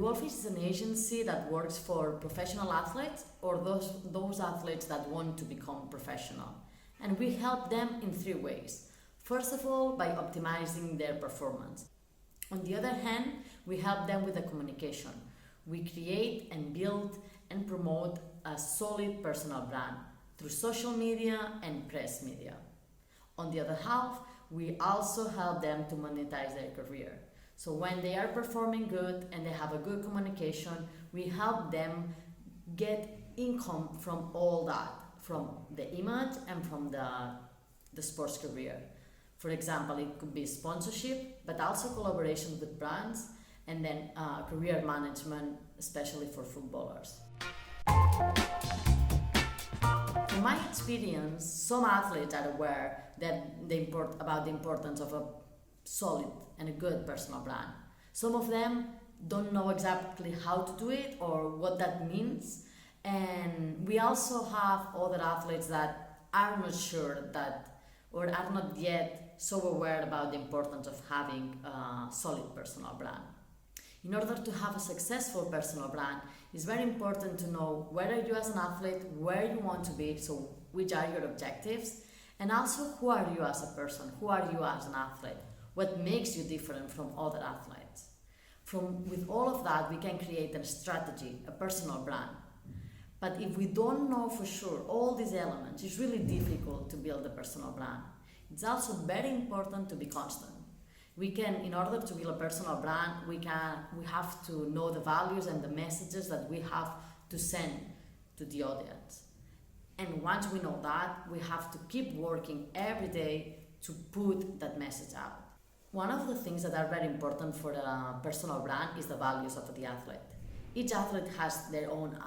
Bewolfish is an agency that works for professional athletes or those athletes that want to become professional. And we help them in three ways. First of all, by optimizing their performance. On the other hand, we help them with the communication. We create and build and promote a solid personal brand through social media and press media. On the other half, we also help them to monetize their career. So when they are performing good and they have a good communication, we help them get income from all that, from the image and from the sports career. For example, it could be sponsorship, but also collaboration with brands, and then career management, especially for footballers. From my experience, some athletes are aware that about the importance of a solid and a good personal brand. Some of them don't know exactly how to do it or what that means. And we also have other athletes that are not sure that, or are not yet so aware about the importance of having a solid personal brand. In order to have a successful personal brand, it's very important to know where are you as an athlete, where you want to be, so which are your objectives, and also who are you as a person, who are you as an athlete, what makes you different from other athletes. With all of that, we can create a strategy, a personal brand. But if we don't know for sure all these elements, it's really difficult to build a personal brand. It's also very important to be constant. In order to build a personal brand, we have to know the values and the messages that we have to send to the audience. And once we know that, we have to keep working every day to put that message out. One of the things that are very important for a personal brand is the values of the athlete. Each athlete has their own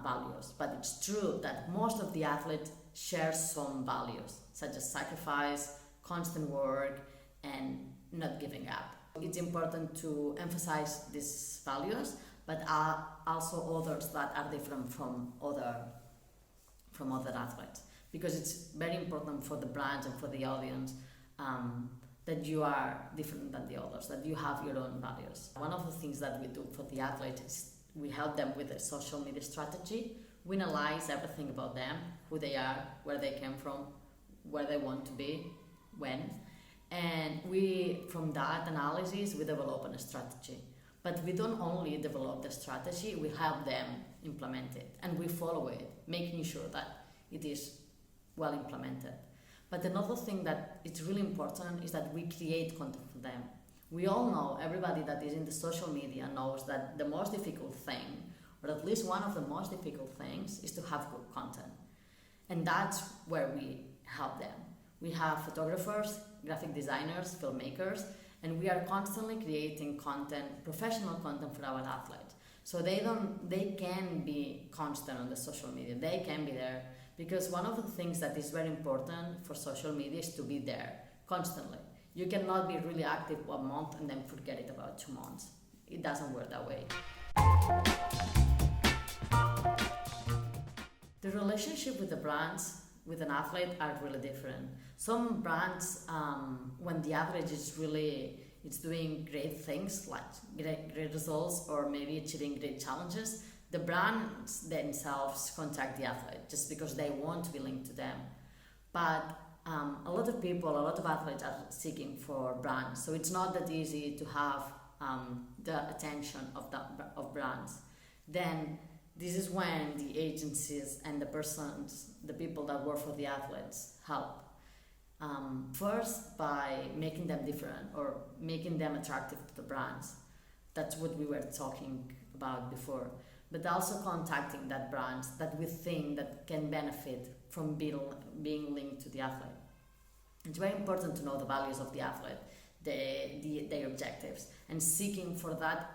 values, but it's true that most of the athletes share some values, such as sacrifice, constant work, and not giving up. It's important to emphasize these values, but also others that are different from other athletes, because it's very important for the brands and for the audience that you are different than the others, that you have your own values. One of the things that we do for the athletes is we help them with a social media strategy. We analyze everything about them, who they are, where they came from, where they want to be, when. And from that analysis, we develop a strategy. But we don't only develop the strategy, we help them implement it. And we follow it, making sure that it is well implemented. But another thing that is really important is that we create content for them. We all know, everybody that is in the social media knows that the most difficult thing, or at least one of the most difficult things, is to have good content. And that's where we help them. We have photographers, graphic designers, filmmakers, and we are constantly creating content, professional content for our athletes. So they can be constant on the social media, they can be there, because one of the things that is very important for social media is to be there constantly. You cannot be really active 1 month and then forget it about 2 months. It doesn't work that way. The relationship with the brands, with an athlete, are really different. Some brands, when the athlete is doing great things, like great results, or maybe achieving great challenges, the brands themselves contact the athlete just because they want to be linked to them. But a lot of athletes are seeking for brands, so it's not that easy to have the attention of brands. Then this is when the agencies and the people that work for the athletes help. First, by making them different or making them attractive to the brands. That's what we were talking about before. But also contacting that brands that we think that can benefit from being linked to the athlete. It's very important to know the values of the athlete, their objectives, and seeking for that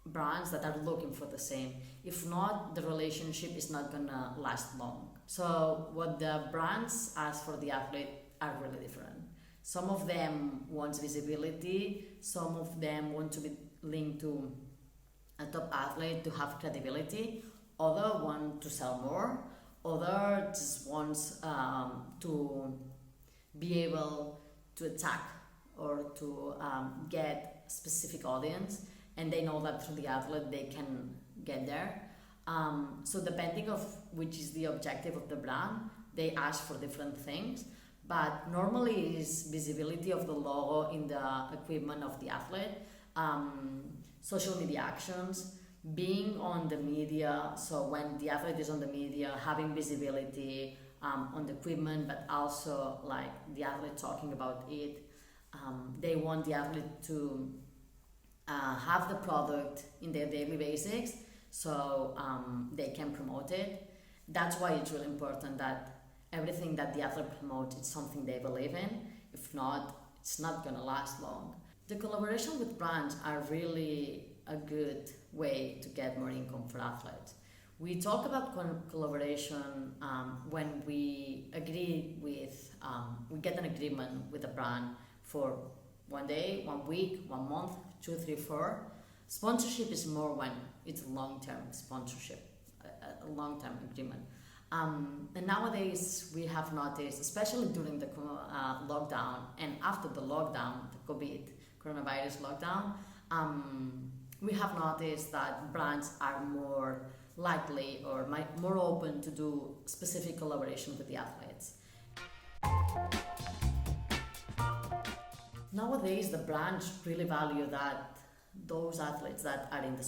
brands that are looking for the same. If not, the relationship is not gonna last long. So what the brands ask for the athlete are really different. Some of them want visibility, some of them want to be linked to a top athlete to have credibility, other want to sell more, other just wants to be able to attack or to get specific audience, and they know that through the athlete they can get there. So depending of which is the objective of the brand, they ask for different things. But normally it is visibility of the logo in the equipment of the athlete, social media actions, being on the media. So when the athlete is on the media, having visibility on the equipment, but also like the athlete talking about it. They want the athlete to have the product in their daily basics, so they can promote it. That's why it's really important that everything that the athlete promotes is something they believe in. If not, it's not gonna last long. The collaboration with brands are really a good way to get more income for athletes. We talk about collaboration when we agree with, we get an agreement with a brand for 1 day, 1 week, 1 month, 2, 3, 4. Sponsorship is more when it's a long-term sponsorship, a long-term agreement. And nowadays we have noticed, especially during the lockdown and after the lockdown, the coronavirus lockdown, we have noticed that brands are more likely or more open to do specific collaboration with the athletes. Nowadays, the brands really value that those athletes that are in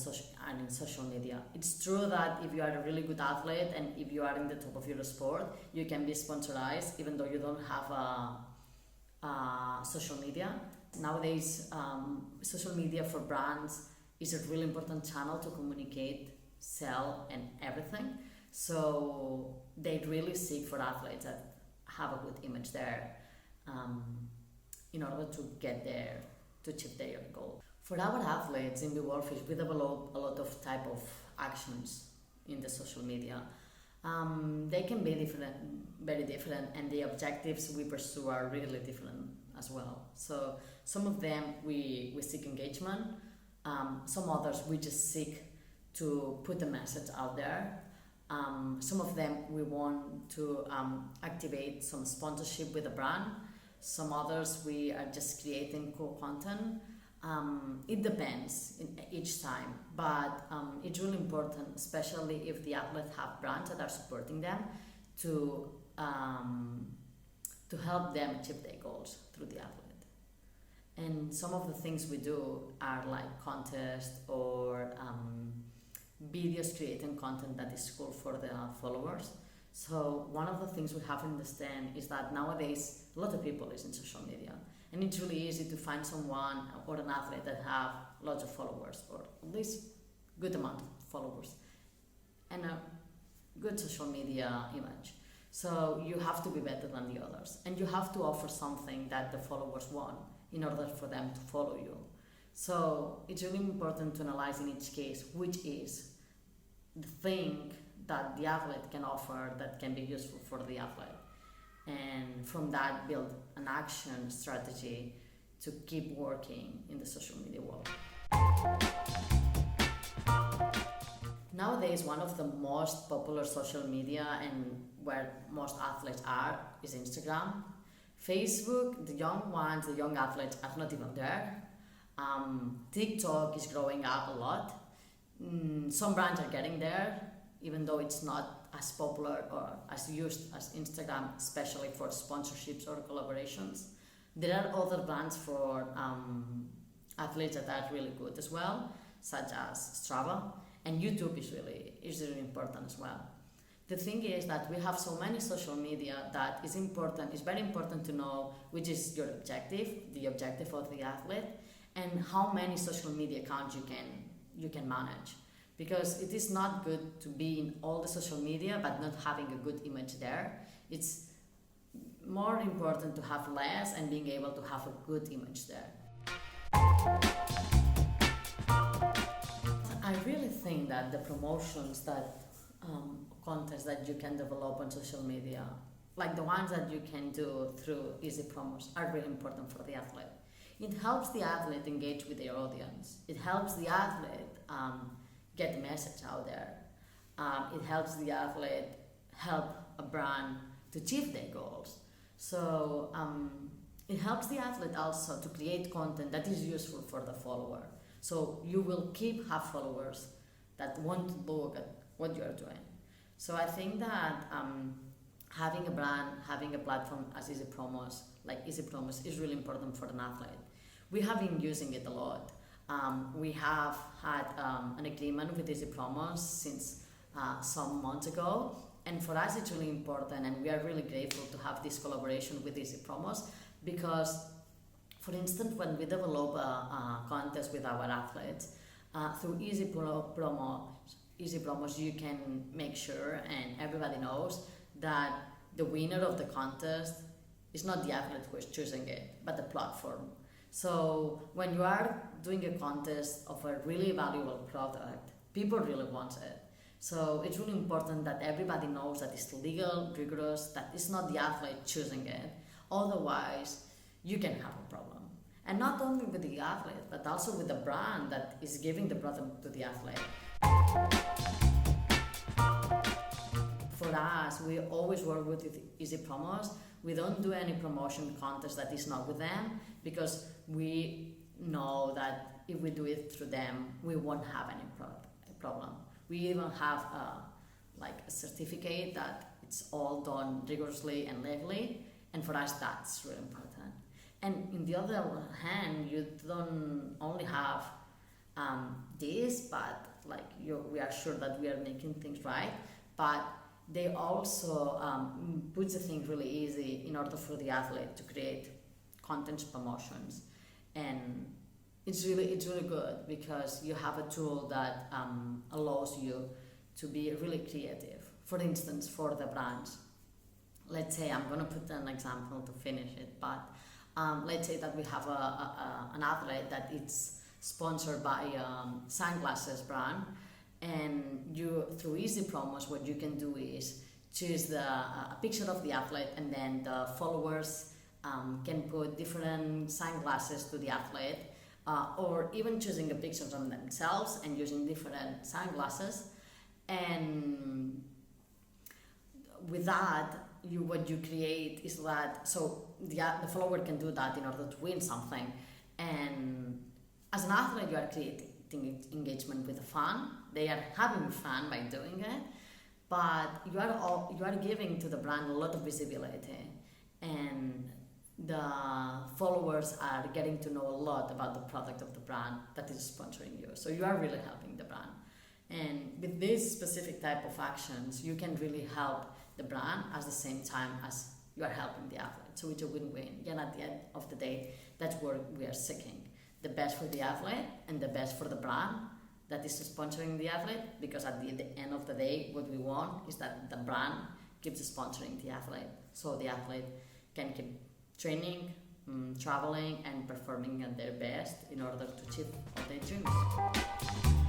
social media. It's true that if you are a really good athlete and if you are in the top of your sport, you can be sponsorized even though you don't have a social media. Nowadays, social media for brands is a really important channel to communicate, sell, and everything. So they really seek for athletes that have a good image there in order to get there, to achieve their goal. For our athletes in Bewolfish, we develop a lot of type of actions in the social media. They can be different, very different, and the objectives we pursue are really different as well. So some of them we seek engagement, some others we just seek to put a message out there. Some of them we want to activate some sponsorship with a brand. Some others we are just creating cool content. It depends in each time, but it's really important, especially if the athletes have brands that are supporting them, to help them achieve their goals through the athlete. And some of the things we do are like contests or videos creating content that is cool for the followers. So one of the things we have to understand is that nowadays a lot of people is in social media, and it's really easy to find someone or an athlete that have lots of followers or at least good amount of followers and a good social media image. So you have to be better than the others, and you have to offer something that the followers want in order for them to follow you. So it's really important to analyze in each case which is the thing that the athlete can offer that can be useful for the athlete, and from that build an action strategy to keep working in the social media world. Nowadays, one of the most popular social media and where most athletes are is Instagram. Facebook, the young ones, the young athletes are not even there. TikTok is growing up a lot. Some brands are getting there, even though it's not as popular or as used as Instagram, especially for sponsorships or collaborations. There are other brands for athletes that are really good as well, such as Strava, and YouTube is really important as well. The thing is that we have so many social media that is important. It's very important to know which is your objective, the objective of the athlete, and how many social media accounts you can manage. Because it is not good to be in all the social media but not having a good image there. It's more important to have less and being able to have a good image there. I really think that the promotions contests that you can develop on social media, like the ones that you can do through easy promos, are really important for the athlete. It helps the athlete engage with their audience. It helps the athlete get the message out there. It helps the athlete help a brand to achieve their goals. So it helps the athlete also to create content that is useful for the follower. So you will have followers that want to look at what you are doing. So I think that having a brand, having a platform as Easy Promos, like Easy Promos, is really important for an athlete. We have been using it a lot. We have had an agreement with Easy Promos since some months ago, and for us it's really important, and we are really grateful to have this collaboration with Easy Promos, because, for instance, when we develop a contest with our athletes, through Easy Promos, you can make sure, and everybody knows, that the winner of the contest is not the athlete who is choosing it, but the platform. So when you are doing a contest of a really valuable product, people really want it. So it's really important that everybody knows that it's legal, rigorous, that it's not the athlete choosing it. Otherwise, you can have a problem. And not only with the athlete, but also with the brand that is giving the product to the athlete. For us, we always work with Easy Promos. We don't do any promotion contest that is not with them, because we know that if we do it through them, we won't have any problem. We even have a certificate that it's all done rigorously and legally, and for us that's really important. And in the other hand, you don't only have this, but we are sure that we are making things right, but they also put the thing really easy in order for the athlete to create content promotions. And it's really good, because you have a tool that allows you to be really creative. For instance, for the brands, let's say, I'm going to put an example to finish it, but let's say that we have an athlete that is sponsored by sunglasses brand, and you, through Easy Promos, what you can do is choose a picture of the athlete, and then the followers can put different sunglasses to the athlete, or even choosing a picture of themselves and using different sunglasses. And with that, what you create is that, so the follower can do that in order to win something. And as an athlete, you are creating engagement with the fan. They are having fun by doing it, but you are giving to the brand a lot of visibility, and the followers are getting to know a lot about the product of the brand that is sponsoring you. So you are really helping the brand. And with this specific type of actions, you can really help the brand at the same time as you are helping the athlete. So it's a win-win. And at the end of the day, that's what we are seeking. The best for the athlete and the best for the brand that is sponsoring the athlete, because at the end of the day, what we want is that the brand keeps sponsoring the athlete, so the athlete can keep training, traveling, and performing at their best in order to achieve all their dreams.